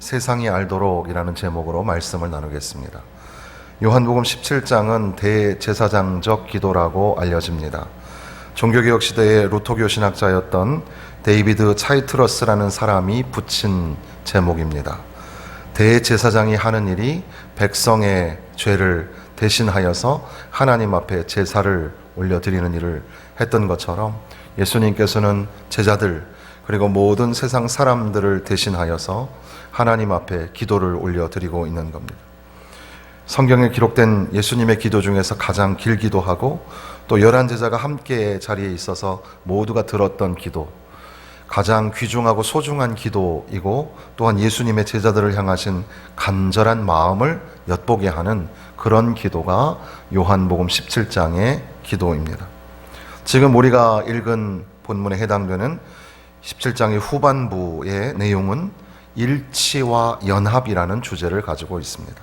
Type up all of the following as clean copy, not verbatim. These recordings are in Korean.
세상이 알도록이라는 제목으로 말씀을 나누겠습니다. 요한복음 17장은 대제사장적 기도라고 알려집니다. 종교개혁 시대의 루터교 신학자였던 데이비드 차이트러스라는 사람이 붙인 제목입니다. 대제사장이 하는 일이 백성의 죄를 대신하여서 하나님 앞에 제사를 올려드리는 일을 했던 것처럼 예수님께서는 제자들 그리고 모든 세상 사람들을 대신하여서 하나님 앞에 기도를 올려드리고 있는 겁니다. 성경에 기록된 예수님의 기도 중에서 가장 길기도 하고 또 11제자가 함께 자리에 있어서 모두가 들었던 기도, 가장 귀중하고 소중한 기도이고 또한 예수님의 제자들을 향하신 간절한 마음을 엿보게 하는 그런 기도가 요한복음 17장의 기도입니다. 지금 우리가 읽은 본문에 해당되는 17장의 후반부의 내용은 일치와 연합이라는 주제를 가지고 있습니다.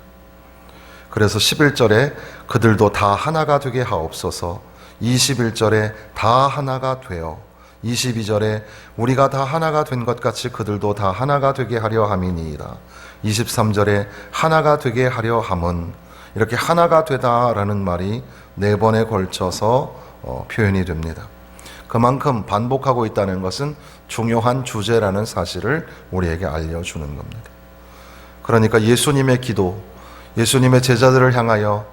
그래서 11절에 그들도 다 하나가 되게 하옵소서, 21절에 다 하나가 되어, 22절에 우리가 다 하나가 된 것 같이 그들도 다 하나가 되게 하려 함이니이다. 23절에 하나가 되게 하려 함은, 이렇게 하나가 되다라는 말이 4번에 걸쳐서 표현이 됩니다. 그만큼 반복하고 있다는 것은 중요한 주제라는 사실을 우리에게 알려주는 겁니다. 그러니까 예수님의 기도, 예수님의 제자들을 향하여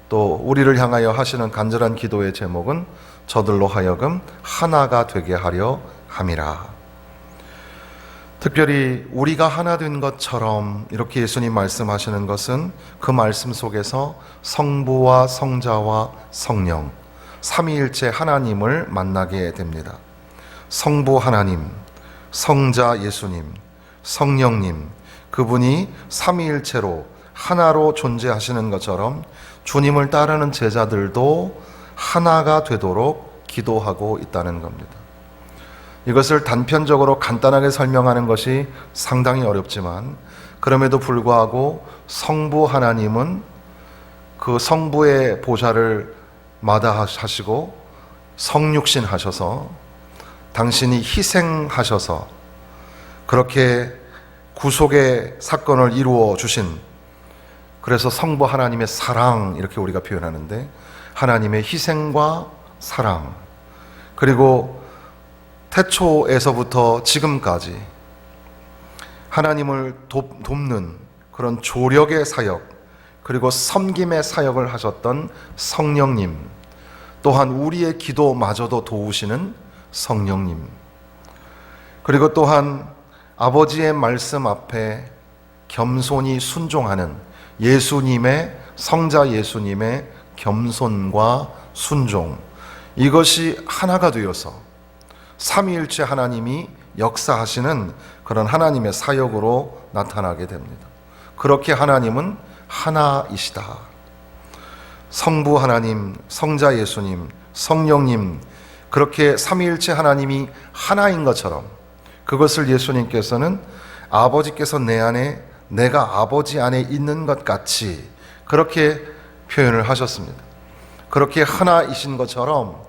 또 우리를 향하여 하시는 간절한 기도의 제목은 저들로 하여금 하나가 되게 하려 함이라. 특별히 우리가 하나 된 것처럼 이렇게 예수님 말씀하시는 것은 그 말씀 속에서 성부와 성자와 성령, 삼위일체 하나님을 만나게 됩니다. 성부 하나님, 성자 예수님, 성령님, 그분이 삼위일체로 하나로 존재하시는 것처럼 주님을 따르는 제자들도 하나가 되도록 기도하고 있다는 겁니다. 이것을 단편적으로 간단하게 설명하는 것이 상당히 어렵지만 그럼에도 불구하고 성부 하나님은 그 성부의 보좌를 마다하시고 성육신 하셔서 당신이 희생하셔서 그렇게 구속의 사건을 이루어 주신, 그래서 성부 하나님의 사랑 이렇게 우리가 표현하는데 하나님의 희생과 사랑, 그리고 태초에서부터 지금까지 하나님을 돕는 그런 조력의 사역 그리고 섬김의 사역을 하셨던 성령님, 또한 우리의 기도마저도 도우시는 성령님, 그리고 또한 아버지의 말씀 앞에 겸손히 순종하는 예수님의, 성자 예수님의 겸손과 순종, 이것이 하나가 되어서 삼위일체 하나님이 역사하시는 그런 하나님의 사역으로 나타나게 됩니다. 그렇게 하나님은 하나이시다. 성부 하나님, 성자 예수님, 성령님, 그렇게 삼위일체 하나님이 하나인 것처럼 그것을 예수님께서는 아버지께서 내 안에, 내가 아버지 안에 있는 것 같이 그렇게 표현을 하셨습니다. 그렇게 하나이신 것처럼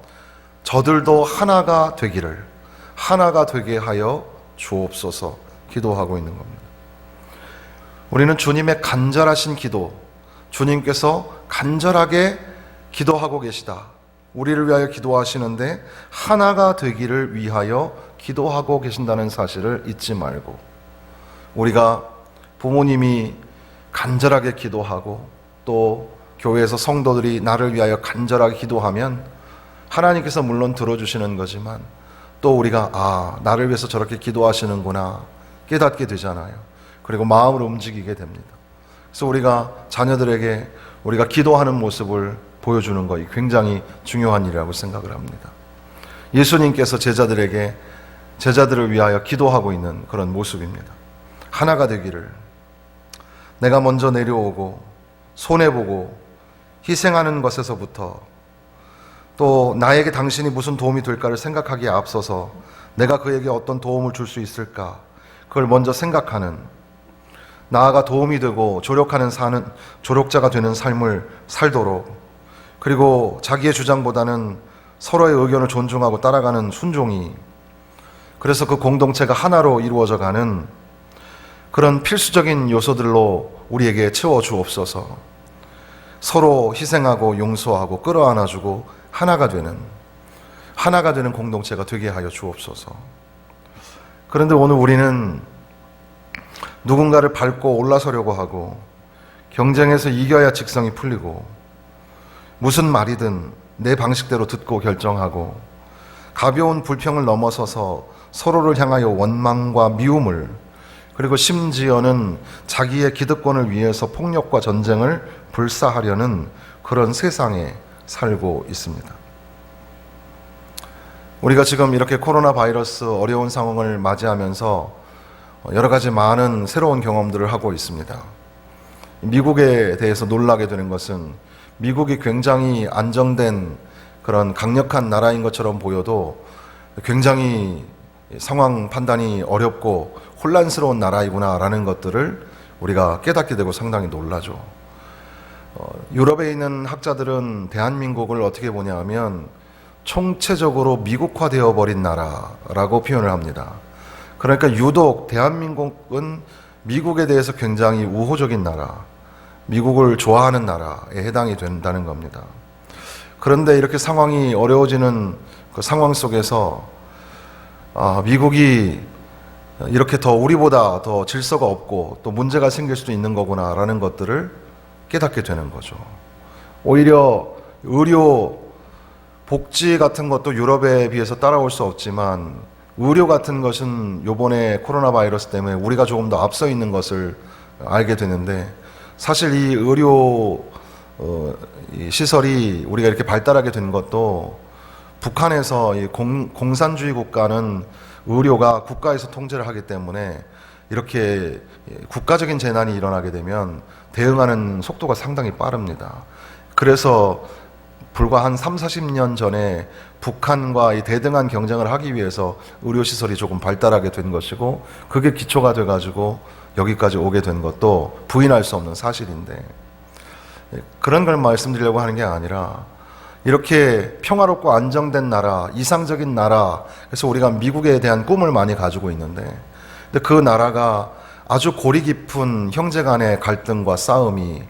저들도 하나가 되기를, 하나가 되게 하여 주옵소서 기도하고 있는 겁니다. 우리는 주님의 간절하신 기도, 주님께서 간절하게 기도하고 계시다, 우리를 위하여 기도하시는데 하나가 되기를 위하여 기도하고 계신다는 사실을 잊지 말고, 우리가 부모님이 간절하게 기도하고 또 교회에서 성도들이 나를 위하여 간절하게 기도하면 하나님께서 물론 들어주시는 거지만 또 우리가 나를 위해서 저렇게 기도하시는구나 깨닫게 되잖아요. 그리고 마음을 움직이게 됩니다. 그래서 우리가 자녀들에게 우리가 기도하는 모습을 보여주는 것이 굉장히 중요한 일이라고 생각을 합니다. 예수님께서 제자들을 위하여 기도하고 있는 그런 모습입니다. 하나가 되기를, 내가 먼저 내려오고 손해보고 희생하는 것에서부터 또 나에게 당신이 무슨 도움이 될까를 생각하기에 앞서서 내가 그에게 어떤 도움을 줄 수 있을까, 그걸 먼저 생각하는, 나아가 도움이 되고 조력자가 되는 삶을 살도록, 그리고 자기의 주장보다는 서로의 의견을 존중하고 따라가는 순종이, 그래서 그 공동체가 하나로 이루어져 가는 그런 필수적인 요소들로 우리에게 채워주옵소서. 서로 희생하고 용서하고 끌어안아주고 하나가 되는 공동체가 되게 하여 주옵소서. 그런데 오늘 우리는 누군가를 밟고 올라서려고 하고 경쟁에서 이겨야 직성이 풀리고 무슨 말이든 내 방식대로 듣고 결정하고 가벼운 불평을 넘어서서 서로를 향하여 원망과 미움을, 그리고 심지어는 자기의 기득권을 위해서 폭력과 전쟁을 불사하려는 그런 세상에 살고 있습니다. 우리가 지금 이렇게 코로나 바이러스 어려운 상황을 맞이하면서 여러 가지 많은 새로운 경험들을 하고 있습니다. 미국에 대해서 놀라게 되는 것은 미국이 굉장히 안정된 그런 강력한 나라인 것처럼 보여도 굉장히 상황 판단이 어렵고 혼란스러운 나라이구나라는 것들을 우리가 깨닫게 되고 상당히 놀라죠. 유럽에 있는 학자들은 대한민국을 어떻게 보냐 하면 총체적으로 미국화되어 버린 나라라고 표현을 합니다. 그러니까 유독 대한민국은 미국에 대해서 굉장히 우호적인 나라, 미국을 좋아하는 나라에 해당이 된다는 겁니다. 그런데 이렇게 상황이 어려워지는 그 상황 속에서 미국이 이렇게 더 우리보다 더 질서가 없고 또 문제가 생길 수도 있는 거구나라는 것들을 깨닫게 되는 거죠. 오히려 의료, 복지 같은 것도 유럽에 비해서 따라올 수 없지만 의료 같은 것은 요번에 코로나 바이러스 때문에 우리가 조금 더 앞서 있는 것을 알게 되는데, 사실 이 의료 이 시설이 우리가 이렇게 발달하게 된 것도 북한에서 이 공산주의 국가는 의료가 국가에서 통제를 하기 때문에 이렇게 국가적인 재난이 일어나게 되면 대응하는 속도가 상당히 빠릅니다. 그래서 불과 한 3, 40년 전에 북한과 이 대등한 경쟁을 하기 위해서 의료시설이 조금 발달하게 된 것이고, 그게 기초가 돼가지고 여기까지 오게 된 것도 부인할 수 없는 사실인데, 그런 걸 말씀드리려고 하는 게 아니라 이렇게 평화롭고 안정된 나라, 이상적인 나라, 그래서 우리가 미국에 대한 꿈을 많이 가지고 있는데, 근데 그 나라가 아주 고리 깊은 형제 간의 갈등과 싸움이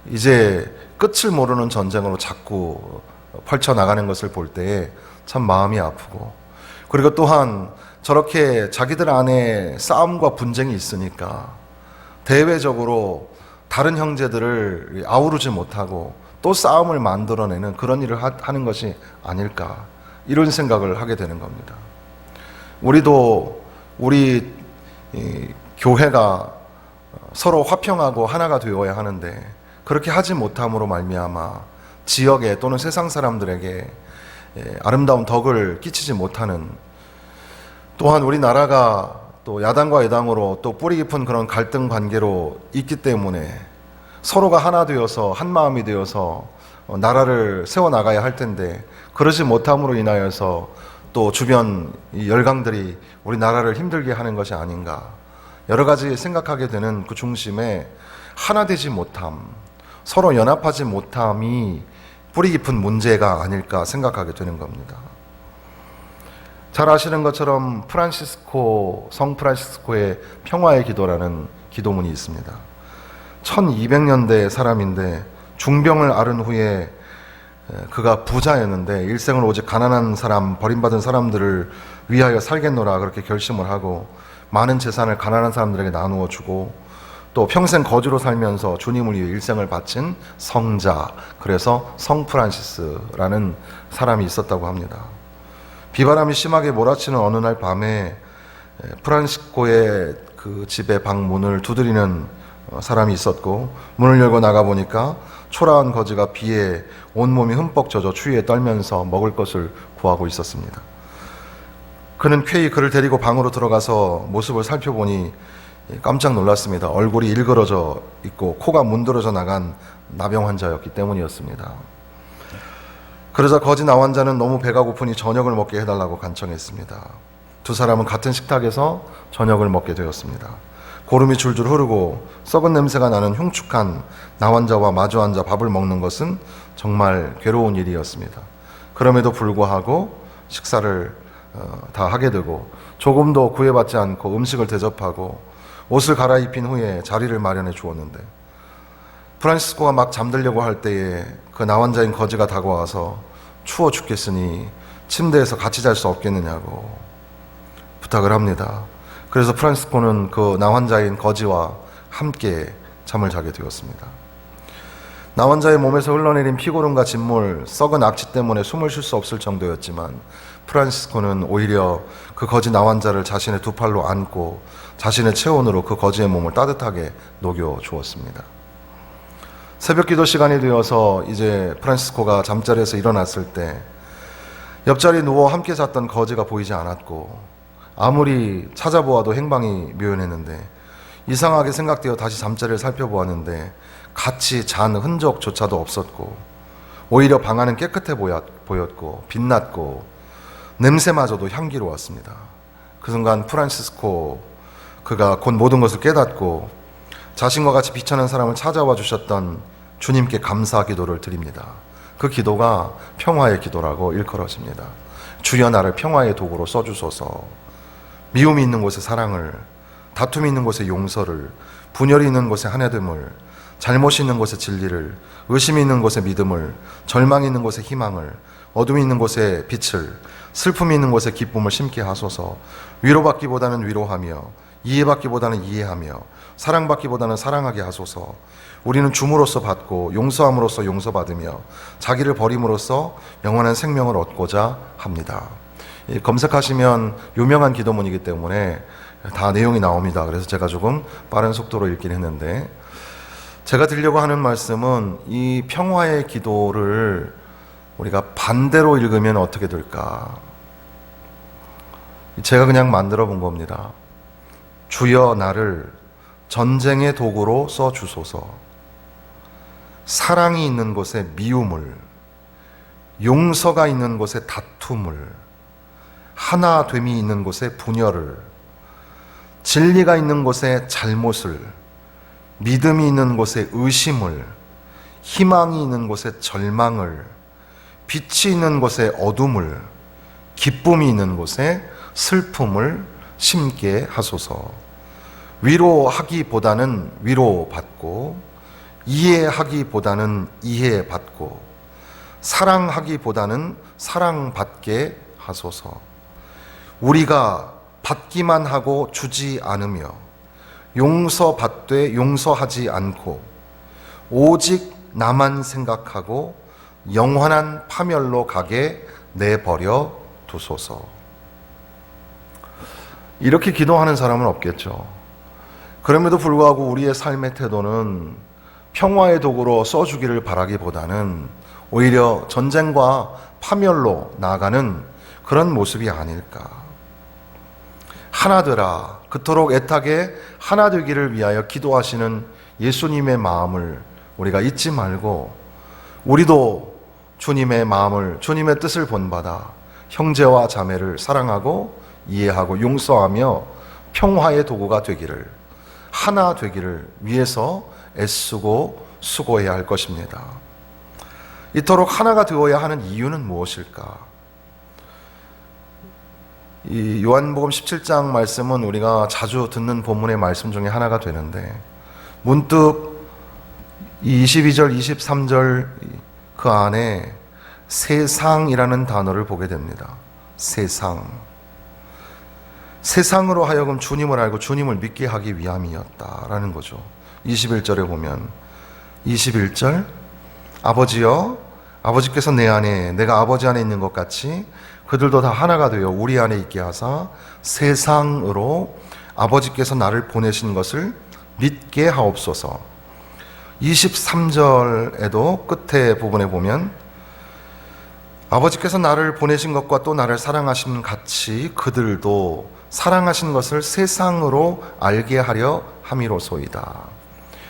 이제 끝을 모르는 전쟁으로 자꾸 펼쳐나가는 것을 볼 때에 참 마음이 아프고, 그리고 또한 저렇게 자기들 안에 싸움과 분쟁이 있으니까 대외적으로 다른 형제들을 아우르지 못하고 또 싸움을 만들어내는 그런 일을 하는 것이 아닐까, 이런 생각을 하게 되는 겁니다. 우리 교회가 서로 화평하고 하나가 되어야 하는데 그렇게 하지 못함으로 말미암아 지역에 또는 세상 사람들에게 아름다운 덕을 끼치지 못하는, 또한 우리나라가 또 야당과 여당으로 또 뿌리 깊은 그런 갈등 관계로 있기 때문에 서로가 하나 되어서 한 마음이 되어서 나라를 세워나가야 할 텐데 그러지 못함으로 인하여서 또 주변 이 열강들이 우리나라를 힘들게 하는 것이 아닌가, 여러 가지 생각하게 되는 그 중심에 하나 되지 못함, 서로 연합하지 못함이 뿌리 깊은 문제가 아닐까 생각하게 되는 겁니다. 잘 아시는 것처럼 성 프란시스코의 평화의 기도라는 기도문이 있습니다. 1200년대 사람인데 중병을 앓은 후에 그가 부자였는데 일생을 오직 가난한 사람, 버림받은 사람들을 위하여 살겠노라 그렇게 결심을 하고 많은 재산을 가난한 사람들에게 나누어 주고 또 평생 거주로 살면서 주님을 위해 일생을 바친 성자, 그래서 성 프란시스라는 사람이 있었다고 합니다. 비바람이 심하게 몰아치는 어느 날 밤에 프란시스코의 그 집의 방 문을 두드리는 사람이 있었고, 문을 열고 나가보니까 초라한 거지가 비에 온몸이 흠뻑 젖어 추위에 떨면서 먹을 것을 구하고 있었습니다. 그는 쾌히 그를 데리고 방으로 들어가서 모습을 살펴보니 깜짝 놀랐습니다. 얼굴이 일그러져 있고 코가 문드러져 나간 나병 환자였기 때문이었습니다. 그러자 거지 나환자는 너무 배가 고프니 저녁을 먹게 해달라고 간청했습니다. 두 사람은 같은 식탁에서 저녁을 먹게 되었습니다. 고름이 줄줄 흐르고 썩은 냄새가 나는 흉측한 나환자와 마주 앉아 밥을 먹는 것은 정말 괴로운 일이었습니다. 그럼에도 불구하고 식사를 다 하게 되고 조금도 구애받지 않고 음식을 대접하고 옷을 갈아입힌 후에 자리를 마련해 주었는데 프란시스코가 막 잠들려고 할 때에 그 나환자인 거지가 다가와서 추워 죽겠으니 침대에서 같이 잘 수 없겠느냐고 부탁을 합니다. 그래서 프란시스코는 그 나환자인 거지와 함께 잠을 자게 되었습니다. 나환자의 몸에서 흘러내린 피고름과 진물, 썩은 악취 때문에 숨을 쉴 수 없을 정도였지만 프란시스코는 오히려 그 거지 나환자를 자신의 두 팔로 안고 자신의 체온으로 그 거지의 몸을 따뜻하게 녹여 주었습니다. 새벽 기도 시간이 되어서 이제 프란시스코가 잠자리에서 일어났을 때 옆자리에 누워 함께 잤던 거지가 보이지 않았고 아무리 찾아보아도 행방이 묘연했는데 이상하게 생각되어 다시 잠자리를 살펴보았는데 같이 잔 흔적조차도 없었고 오히려 방 안은 깨끗해 보였고 빛났고 냄새마저도 향기로웠습니다. 그 순간 프란시스코 그가 곧 모든 것을 깨닫고 자신과 같이 비천한 사람을 찾아와 주셨던 주님께 감사 기도를 드립니다. 그 기도가 평화의 기도라고 일컬어집니다. 주여 나를 평화의 도구로 써주소서. 미움이 있는 곳에 사랑을, 다툼이 있는 곳에 용서를, 분열이 있는 곳에 하나됨을, 잘못이 있는 곳에 진리를, 의심이 있는 곳에 믿음을, 절망이 있는 곳에 희망을, 어둠이 있는 곳에 빛을, 슬픔이 있는 곳에 기쁨을 심게 하소서. 위로받기보다는 위로하며 이해받기보다는 이해하며 사랑받기보다는 사랑하게 하소서. 우리는 줌으로써 받고 용서함으로써 용서받으며 자기를 버림으로써 영원한 생명을 얻고자 합니다. 검색하시면 유명한 기도문이기 때문에 다 내용이 나옵니다. 그래서 제가 조금 빠른 속도로 읽긴 했는데 제가 드리려고 하는 말씀은 이 평화의 기도를 우리가 반대로 읽으면 어떻게 될까? 제가 그냥 만들어 본 겁니다. 주여 나를 전쟁의 도구로 써주소서. 사랑이 있는 곳에 미움을, 용서가 있는 곳에 다툼을, 하나됨이 있는 곳에 분열을, 진리가 있는 곳에 잘못을, 믿음이 있는 곳에 의심을, 희망이 있는 곳에 절망을, 빛이 있는 곳에 어둠을, 기쁨이 있는 곳에 슬픔을 심게 하소서. 위로하기보다는 위로받고, 이해하기보다는 이해받고, 사랑하기보다는 사랑받게 하소서. 우리가 받기만 하고 주지 않으며 용서받되 용서하지 않고 오직 나만 생각하고 영원한 파멸로 가게 내버려 두소서. 이렇게 기도하는 사람은 없겠죠. 그럼에도 불구하고 우리의 삶의 태도는 평화의 도구로 써주기를 바라기보다는 오히려 전쟁과 파멸로 나아가는 그런 모습이 아닐까. 하나되라, 그토록 애타게 하나 되기를 위하여 기도하시는 예수님의 마음을 우리가 잊지 말고 우리도 주님의 마음을, 주님의 뜻을 본받아 형제와 자매를 사랑하고 이해하고 용서하며 평화의 도구가 되기를, 하나 되기를 위해서 애쓰고 수고해야 할 것입니다. 이토록 하나가 되어야 하는 이유는 무엇일까? 이 요한복음 17장 말씀은 우리가 자주 듣는 본문의 말씀 중에 하나가 되는데 문득 이 22절, 23절 그 안에 세상이라는 단어를 보게 됩니다. 세상. 세상으로 하여금 주님을 알고 주님을 믿게 하기 위함이었다라는 거죠. 21절에 보면 21절 아버지여, 아버지께서 내 안에 내가 아버지 안에 있는 것 같이 그들도 다 하나가 되어 우리 안에 있게 하사 세상으로 아버지께서 나를 보내신 것을 믿게 하옵소서. 23절에도 끝에 부분에 보면 아버지께서 나를 보내신 것과 또 나를 사랑하신 같이 그들도 사랑하신 것을 세상으로 알게 하려 함이로소이다.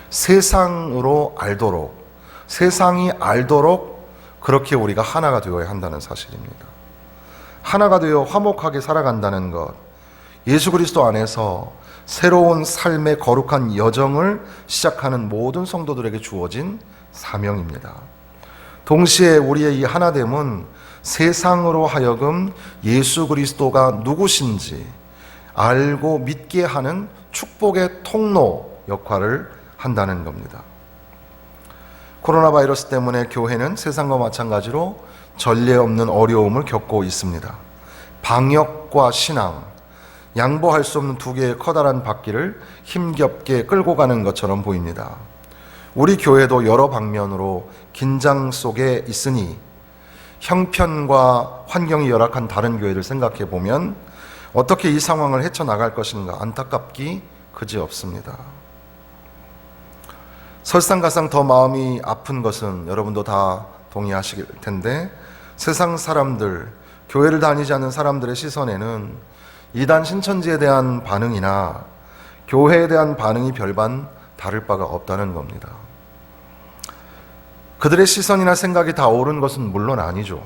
세상으로 알도록, 세상이 알도록 그렇게 우리가 하나가 되어야 한다는 사실입니다. 하나가 되어 화목하게 살아간다는 것, 예수 그리스도 안에서 새로운 삶의 거룩한 여정을 시작하는 모든 성도들에게 주어진 사명입니다. 동시에 우리의 이 하나됨은 세상으로 하여금 예수 그리스도가 누구신지 알고 믿게 하는 축복 축복의 통로 역할을 한다는 겁니다. 코로나 바이러스 때문에 교회는 세상과 마찬가지로 전례 없는 어려움을 겪고 있습니다. 방역과 신앙, 양보할 수 없는 두 개의 커다란 바퀴를 힘겹게 끌고 가는 것처럼 보입니다. 우리 교회도 여러 방면으로 긴장 속에 있으니 형편과 환경이 열악한 다른 교회를 생각해 보면 어떻게 이 상황을 헤쳐나갈 것인가 안타깝기 그지없습니다. 설상가상 더 마음이 아픈 것은 여러분도 다 동의하실 텐데 세상 사람들, 교회를 다니지 않는 사람들의 시선에는 이단 신천지에 대한 반응이나 교회에 대한 반응이 별반 다를 바가 없다는 겁니다. 그들의 시선이나 생각이 다 옳은 것은 물론 아니죠.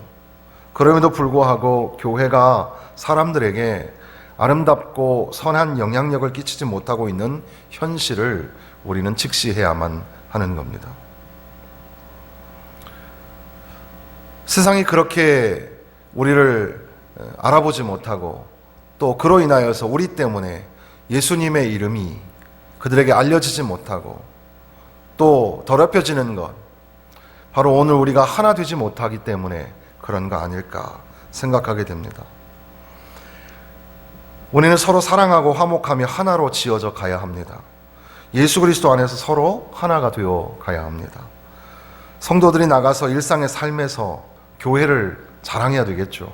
그럼에도 불구하고 교회가 사람들에게 아름답고 선한 영향력을 끼치지 못하고 있는 현실을 우리는 직시해야만 하는 겁니다. 세상이 그렇게 우리를 알아보지 못하고 또 그로 인하여서 우리 때문에 예수님의 이름이 그들에게 알려지지 못하고 또 더럽혀지는 것, 바로 오늘 우리가 하나 되지 못하기 때문에 그런 거 아닐까 생각하게 됩니다. 우리는 서로 사랑하고 화목하며 하나로 지어져 가야 합니다. 예수 그리스도 안에서 서로 하나가 되어 가야 합니다. 성도들이 나가서 일상의 삶에서 교회를 자랑해야 되겠죠.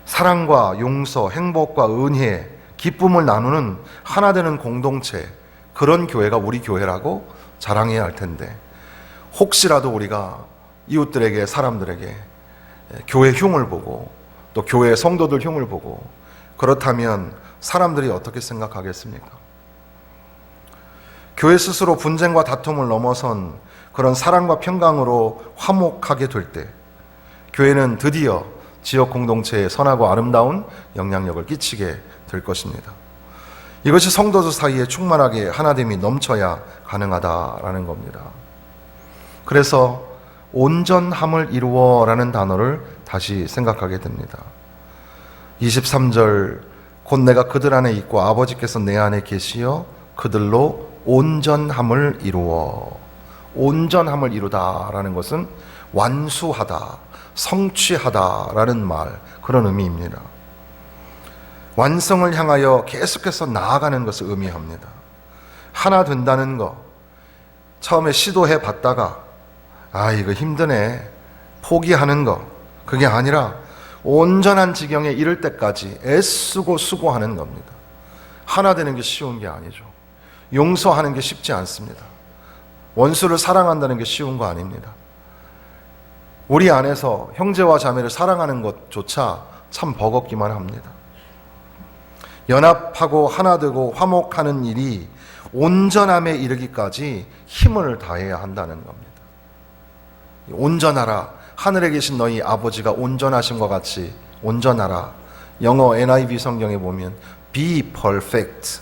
사랑과 용서, 행복과 은혜, 기쁨을 나누는 하나 되는 공동체, 그런 교회가 우리 교회라고 자랑해야 할 텐데 혹시라도 우리가 이웃들에게, 사람들에게 교회 흉을 보고 또 교회 성도들 흉을 보고 그렇다면 사람들이 어떻게 생각하겠습니까? 교회 스스로 분쟁과 다툼을 넘어선 그런 사랑과 평강으로 화목하게 될 때 교회는 드디어 지역 공동체에 선하고 아름다운 영향력을 끼치게 될 것입니다. 이것이 성도들 사이에 충만하게 하나됨이 넘쳐야 가능하다라는 겁니다. 그래서 온전함을 이루어라는 단어를 다시 생각하게 됩니다. 23절, 곧 내가 그들 안에 있고 아버지께서 내 안에 계시어 그들로 온전함을 이루어. 온전함을 이루다라는 것은 완수하다, 성취하다라는 말, 그런 의미입니다. 완성을 향하여 계속해서 나아가는 것을 의미합니다. 하나 된다는 거, 처음에 시도해 봤다가 이거 힘드네, 포기하는 거, 그게 아니라 온전한 지경에 이를 때까지 애쓰고 수고하는 겁니다. 하나 되는 게 쉬운 게 아니죠. 용서하는 게 쉽지 않습니다. 원수를 사랑한다는 게 쉬운 거 아닙니다. 우리 안에서 형제와 자매를 사랑하는 것조차 참 버겁기만 합니다. 연합하고 하나 되고 화목하는 일이 온전함에 이르기까지 힘을 다해야 한다는 겁니다. 온전하라, 하늘에 계신 너희 아버지가 온전하신 것 같이 온전하라. 영어 NIV 성경에 보면 be perfect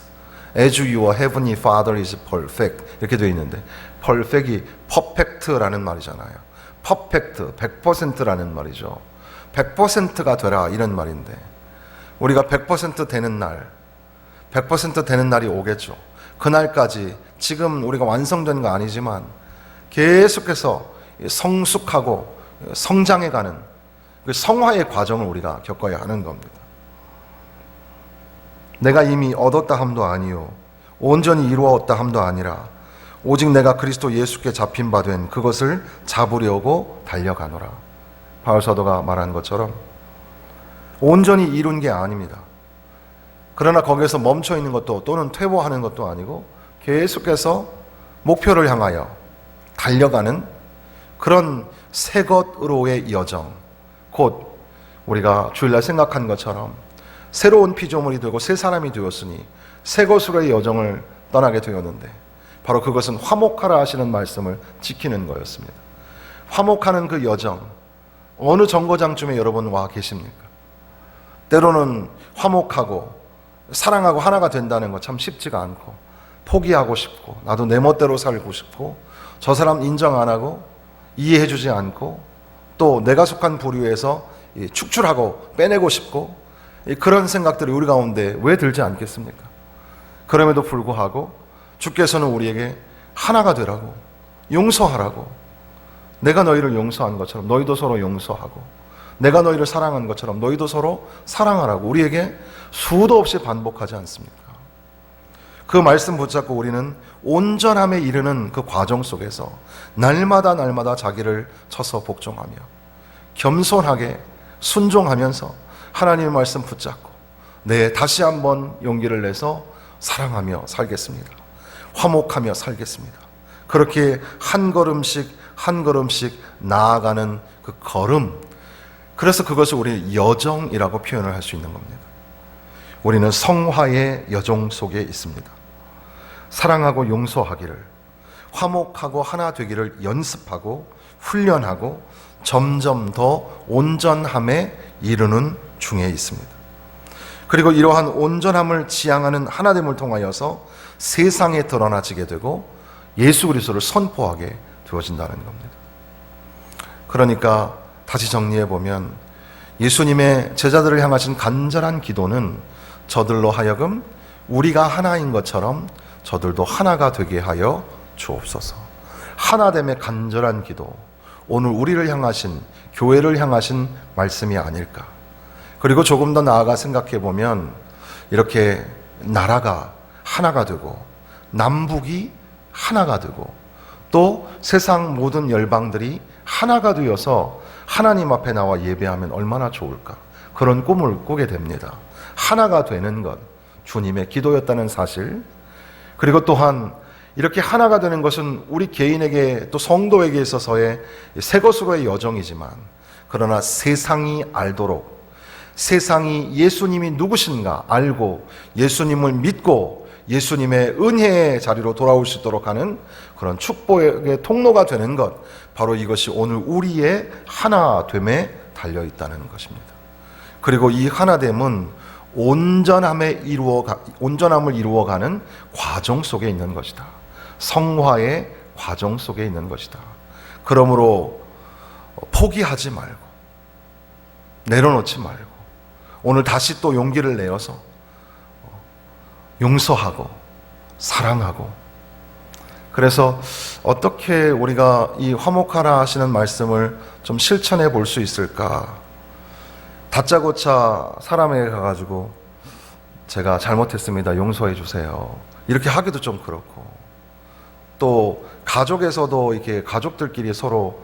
as your heavenly father is perfect 이렇게 되어 있는데, perfect이 perfect라는 말이잖아요. perfect, 100%라는 말이죠. 100%가 되라 이런 말인데, 우리가 100% 되는 날, 100% 되는 날이 오겠죠. 그날까지 지금 우리가 완성된 거 아니지만 계속해서 성숙하고 성장해가는 그 성화의 과정을 우리가 겪어야 하는 겁니다. 내가 이미 얻었다 함도 아니요 온전히 이루었다 함도 아니라 오직 내가 그리스도 예수께 잡힌 바 된 그것을 잡으려고 달려가노라. 바울 사도가 말한 것처럼 온전히 이룬 게 아닙니다. 그러나 거기에서 멈춰 있는 것도 또는 퇴보하는 것도 아니고 계속해서 목표를 향하여 달려가는 그런 새 것으로의 여정, 곧 우리가 주일날 생각한 것처럼 새로운 피조물이 되고 새 사람이 되었으니 새 것으로의 여정을 떠나게 되었는데, 바로 그것은 화목하라 하시는 말씀을 지키는 거였습니다. 화목하는 그 여정, 어느 정거장쯤에 여러분 와 계십니까? 때로는 화목하고 사랑하고 하나가 된다는 거 참 쉽지가 않고, 포기하고 싶고 나도 내 멋대로 살고 싶고 저 사람 인정 안 하고 이해해주지 않고 또 내가 속한 부류에서 축출하고 빼내고 싶고, 그런 생각들이 우리 가운데 왜 들지 않겠습니까? 그럼에도 불구하고 주께서는 우리에게 하나가 되라고, 용서하라고, 내가 너희를 용서한 것처럼 너희도 서로 용서하고, 내가 너희를 사랑한 것처럼 너희도 서로 사랑하라고 우리에게 수도 없이 반복하지 않습니까? 그 말씀 붙잡고 우리는 온전함에 이르는 그 과정 속에서 날마다 자기를 쳐서 복종하며 겸손하게 순종하면서 하나님의 말씀 붙잡고 다시 한번 용기를 내서 사랑하며 살겠습니다. 화목하며 살겠습니다. 그렇게 한 걸음씩 한 걸음씩 나아가는 그 걸음, 그래서 그것을 우리 여정이라고 표현을 할 수 있는 겁니다. 우리는 성화의 여정 속에 있습니다. 사랑하고 용서하기를, 화목하고 하나 되기를 연습하고 훈련하고 점점 더 온전함에 이르는 중에 있습니다. 그리고 이러한 온전함을 지향하는 하나됨을 통하여서 세상에 드러나지게 되고 예수 그리스도를 선포하게 되어진다는 겁니다. 그러니까 다시 정리해 보면 예수님의 제자들을 향하신 간절한 기도는 저들로 하여금 우리가 하나인 것처럼 저들도 하나가 되게 하여 주옵소서. 하나됨의 간절한 기도, 오늘 우리를 향하신, 교회를 향하신 말씀이 아닐까. 그리고 조금 더 나아가 생각해 보면 이렇게 나라가 하나가 되고 남북이 하나가 되고 또 세상 모든 열방들이 하나가 되어서 하나님 앞에 나와 예배하면 얼마나 좋을까. 그런 꿈을 꾸게 됩니다. 하나가 되는 것, 주님의 기도였다는 사실, 그리고 또한 이렇게 하나가 되는 것은 우리 개인에게 또 성도에게 있어서의 새 것으로의 여정이지만, 그러나 세상이 알도록, 세상이 예수님이 누구신가 알고 예수님을 믿고 예수님의 은혜의 자리로 돌아올 수 있도록 하는 그런 축복의 통로가 되는 것, 바로 이것이 오늘 우리의 하나됨에 달려있다는 것입니다. 그리고 이 하나됨은 온전함을 이루어가는 과정 속에 있는 것이다. 성화의 과정 속에 있는 것이다. 그러므로 포기하지 말고 내려놓지 말고 오늘 다시 또 용기를 내어서 용서하고 사랑하고, 그래서 어떻게 우리가 이 화목하라 하시는 말씀을 좀 실천해 볼 수 있을까? 다짜고짜 사람에게 가가지고 제가 잘못했습니다, 용서해 주세요, 이렇게 하기도 좀 그렇고, 또 가족에서도 이렇게 가족들끼리 서로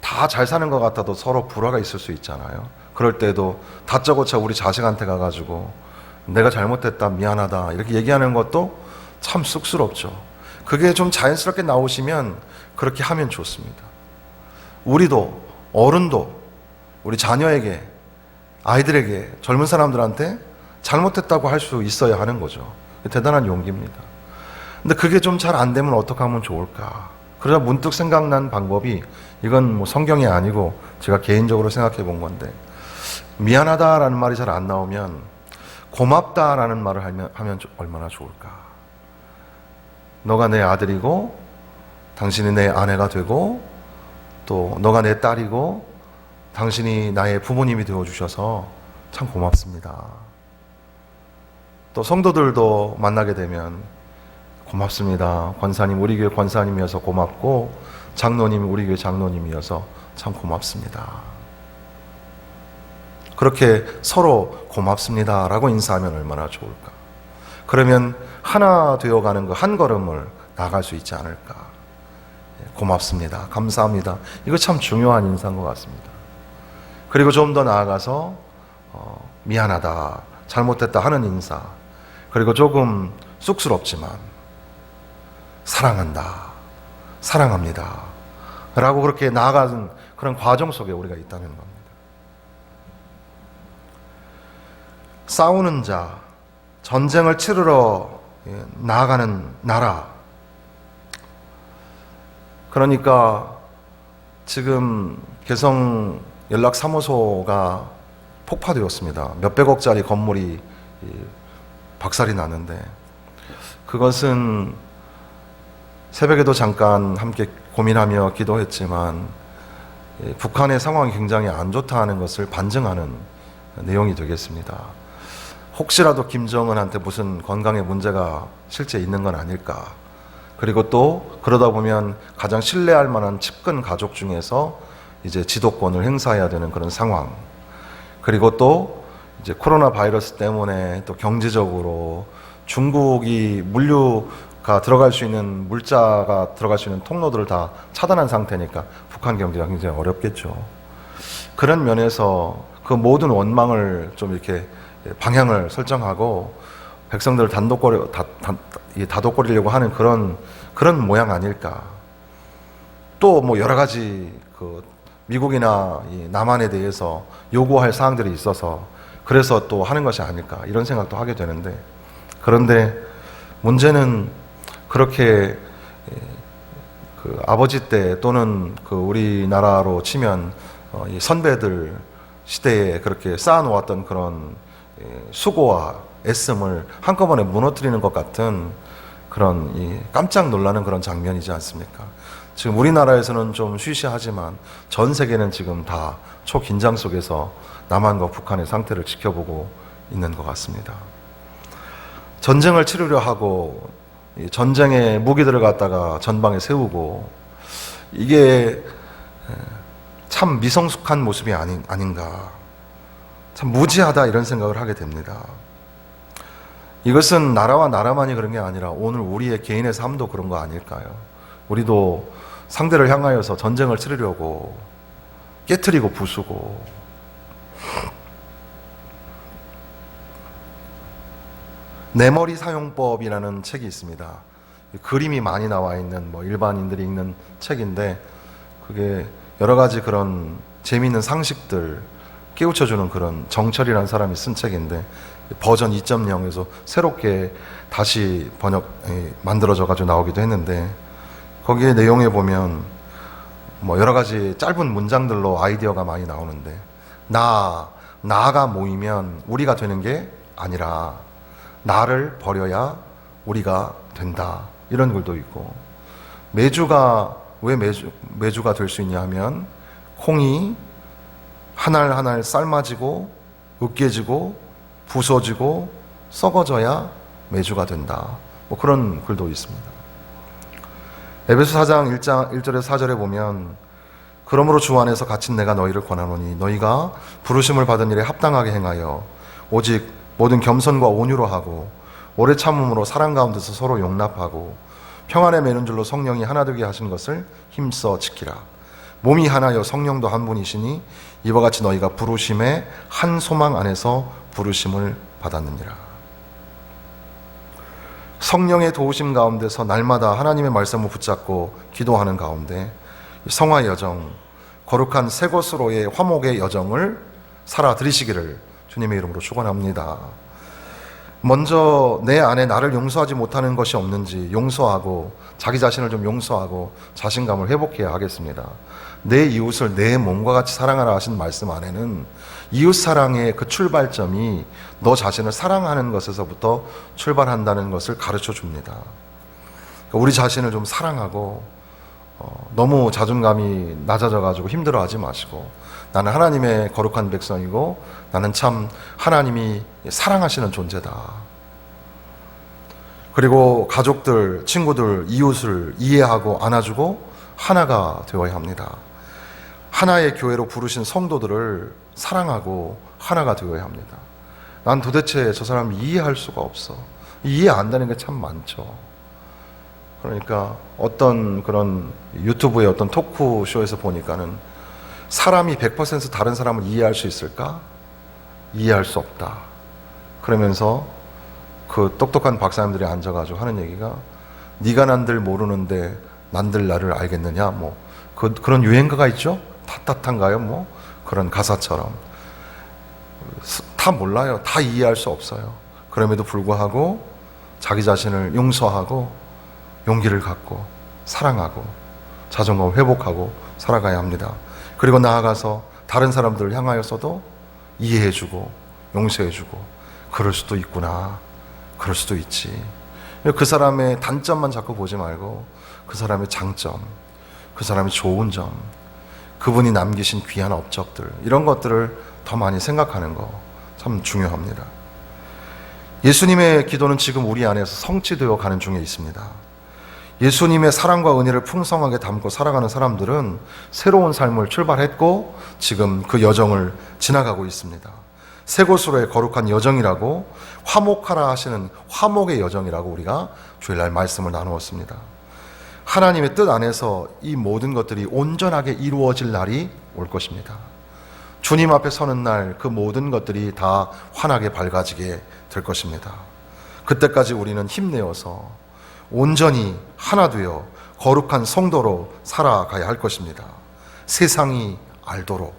다 잘 사는 것 같아도 서로 불화가 있을 수 있잖아요. 그럴 때도 다짜고짜 우리 자식한테 가가지고 내가 잘못했다, 미안하다 이렇게 얘기하는 것도 참 쑥스럽죠. 그게 좀 자연스럽게 나오시면 그렇게 하면 좋습니다. 우리도, 어른도 우리 자녀에게, 아이들에게, 젊은 사람들한테 잘못했다고 할 수 있어야 하는 거죠. 대단한 용기입니다. 근데 그게 좀 잘 안 되면 어떻게 하면 좋을까? 그러다 문득 생각난 방법이, 이건 뭐 성경이 아니고 제가 개인적으로 생각해 본 건데, 미안하다라는 말이 잘 안 나오면 고맙다라는 말을 하면 얼마나 좋을까? 너가 내 아들이고 당신이 내 아내가 되고 또 너가 내 딸이고 당신이 나의 부모님이 되어주셔서 참 고맙습니다. 또 성도들도 만나게 되면 고맙습니다. 권사님, 우리 교회 권사님이어서 고맙고 장로님이 우리 교회 장로님이어서 참 고맙습니다. 그렇게 서로 고맙습니다 라고 인사하면 얼마나 좋을까. 그러면 하나 되어가는 그 한 걸음을 나갈 수 있지 않을까. 고맙습니다, 감사합니다, 이거 참 중요한 인사인 것 같습니다. 그리고 좀 더 나아가서 미안하다, 잘못됐다 하는 인사, 그리고 조금 쑥스럽지만 사랑한다, 사랑합니다 라고 그렇게 나아가는 그런 과정 속에 우리가 있다는 겁니다. 싸우는 자, 전쟁을 치르러 나아가는 나라, 그러니까 지금 개성 연락사무소가 폭파되었습니다. 몇백억짜리 건물이 박살이 나는데, 그것은 새벽에도 잠깐 함께 고민하며 기도했지만 북한의 상황이 굉장히 안 좋다는 것을 반증하는 내용이 되겠습니다. 혹시라도 김정은한테 무슨 건강에 문제가 실제 있는 건 아닐까. 그리고 또 그러다 보면 가장 신뢰할 만한 측근 가족 중에서 이제 지도권을 행사해야 되는 그런 상황. 그리고 또 이제 코로나 바이러스 때문에 또 경제적으로 중국이 물류가 들어갈 수 있는, 물자가 들어갈 수 있는 통로들을 다 차단한 상태니까 북한 경제가 굉장히 어렵겠죠. 그런 면에서 그 모든 원망을 좀 이렇게 방향을 설정하고 백성들을 다독거리려고 하는 그런 모양 아닐까. 또 뭐 여러 가지 그 미국이나 이 남한에 대해서 요구할 사항들이 있어서 그래서 또 하는 것이 아닐까, 이런 생각도 하게 되는데, 그런데 문제는 그렇게 그 아버지 때 또는 그 우리나라로 치면 이 선배들 시대에 그렇게 쌓아놓았던 그런 수고와 애씀을 한꺼번에 무너뜨리는 것 같은 그런 이 깜짝 놀라는 그런 장면이지 않습니까? 지금 우리나라에서는 좀 쉬쉬하지만 전 세계는 지금 다 초긴장 속에서 남한과 북한의 상태를 지켜보고 있는 것 같습니다. 전쟁을 치르려 하고 전쟁의 무기들을 갖다가 전방에 세우고, 이게 참 미성숙한 모습이 아닌가, 참 무지하다, 이런 생각을 하게 됩니다. 이것은 나라와 나라만이 그런 게 아니라 오늘 우리의 개인의 삶도 그런 거 아닐까요? 우리도 상대를 향하여서 전쟁을 치르려고 깨트리고 부수고, 내 머리 사용법이라는 책이 있습니다. 그림이 많이 나와 있는 뭐 일반인들이 읽는 책인데, 그게 여러 가지 그런 재미있는 상식들 깨우쳐주는 그런 정철이라는 사람이 쓴 책인데, 버전 2.0에서 새롭게 다시 만들어져 가지고 나오기도 했는데, 거기에 내용에 보면 뭐 여러 가지 짧은 문장들로 아이디어가 많이 나오는데, 나가 모이면 우리가 되는 게 아니라 나를 버려야 우리가 된다, 이런 글도 있고, 메주가 왜 메주가 될 수 있냐 하면 콩이 한 알 한 알 삶아지고 으깨지고 부서지고 썩어져야 메주가 된다, 뭐 그런 글도 있습니다. 에베소 4장 1절에서 4절에 보면, 그러므로 주 안에서 갇힌 내가 너희를 권하노니 너희가 부르심을 받은 일에 합당하게 행하여 오직 모든 겸손과 온유로 하고 오래 참음으로 사랑 가운데서 서로 용납하고 평안에 매는 줄로 성령이 하나 되게 하신 것을 힘써 지키라. 몸이 하나여 성령도 한 분이시니 이와 같이 너희가 부르심의 한 소망 안에서 부르심을 받았느니라. 성령의 도우심 가운데서 날마다 하나님의 말씀을 붙잡고 기도하는 가운데 성화 여정, 거룩한 새 것으로의 화목의 여정을 살아들이시기를 주님의 이름으로 축원합니다. 먼저 내 안에 나를 용서하지 못하는 것이 없는지 용서하고, 자기 자신을 좀 용서하고 자신감을 회복해야 하겠습니다. 내 이웃을 내 몸과 같이 사랑하라 하신 말씀 안에는 이웃 사랑의 그 출발점이 너 자신을 사랑하는 것에서부터 출발한다는 것을 가르쳐 줍니다. 우리 자신을 좀 사랑하고, 너무 자존감이 낮아져 가지고 힘들어하지 마시고, 나는 하나님의 거룩한 백성이고 나는 참 하나님이 사랑하시는 존재다. 그리고 가족들, 친구들, 이웃을 이해하고 안아주고 하나가 되어야 합니다. 하나의 교회로 부르신 성도들을 사랑하고 하나가 되어야 합니다. 난 도대체 저 사람을 이해할 수가 없어. 이해 안 되는 게 참 많죠. 그러니까 어떤 그런 유튜브의 어떤 토크쇼에서 보니까는 사람이 100% 다른 사람을 이해할 수 있을까? 이해할 수 없다. 그러면서 그 똑똑한 박사님들이 앉아가지고 하는 얘기가, 네가 난들 모르는데 난들 나를 알겠느냐, 뭐 그런 유행가가 있죠. 탓탓한가요? 뭐 그런 가사처럼 다 몰라요. 다 이해할 수 없어요. 그럼에도 불구하고 자기 자신을 용서하고 용기를 갖고 사랑하고 자존감을 회복하고 살아가야 합니다. 그리고 나아가서 다른 사람들을 향하여서도 이해해주고 용서해주고, 그럴 수도 있구나, 그럴 수도 있지. 그 사람의 단점만 자꾸 보지 말고 그 사람의 장점, 그 사람의 좋은 점, 그분이 남기신 귀한 업적들, 이런 것들을 더 많이 생각하는 거 참 중요합니다. 예수님의 기도는 지금 우리 안에서 성취되어 가는 중에 있습니다. 예수님의 사랑과 은혜를 풍성하게 담고 살아가는 사람들은 새로운 삶을 출발했고 지금 그 여정을 지나가고 있습니다. 새 곳으로의 거룩한 여정이라고, 화목하라 하시는 화목의 여정이라고 우리가 주일날 말씀을 나누었습니다. 하나님의 뜻 안에서 이 모든 것들이 온전하게 이루어질 날이 올 것입니다. 주님 앞에 서는 날 그 모든 것들이 다 환하게 밝아지게 될 것입니다. 그때까지 우리는 힘내어서 온전히 하나 되어 거룩한 성도로 살아가야 할 것입니다. 세상이 알도록,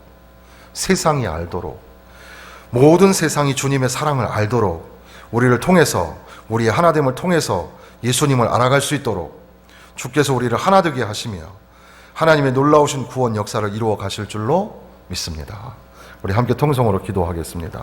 모든 세상이 주님의 사랑을 알도록, 우리를 통해서, 우리의 하나됨을 통해서 예수님을 알아갈 수 있도록 주께서 우리를 하나 되게 하시며 하나님의 놀라우신 구원 역사를 이루어 가실 줄로 믿습니다. 우리 함께 통성으로 기도하겠습니다.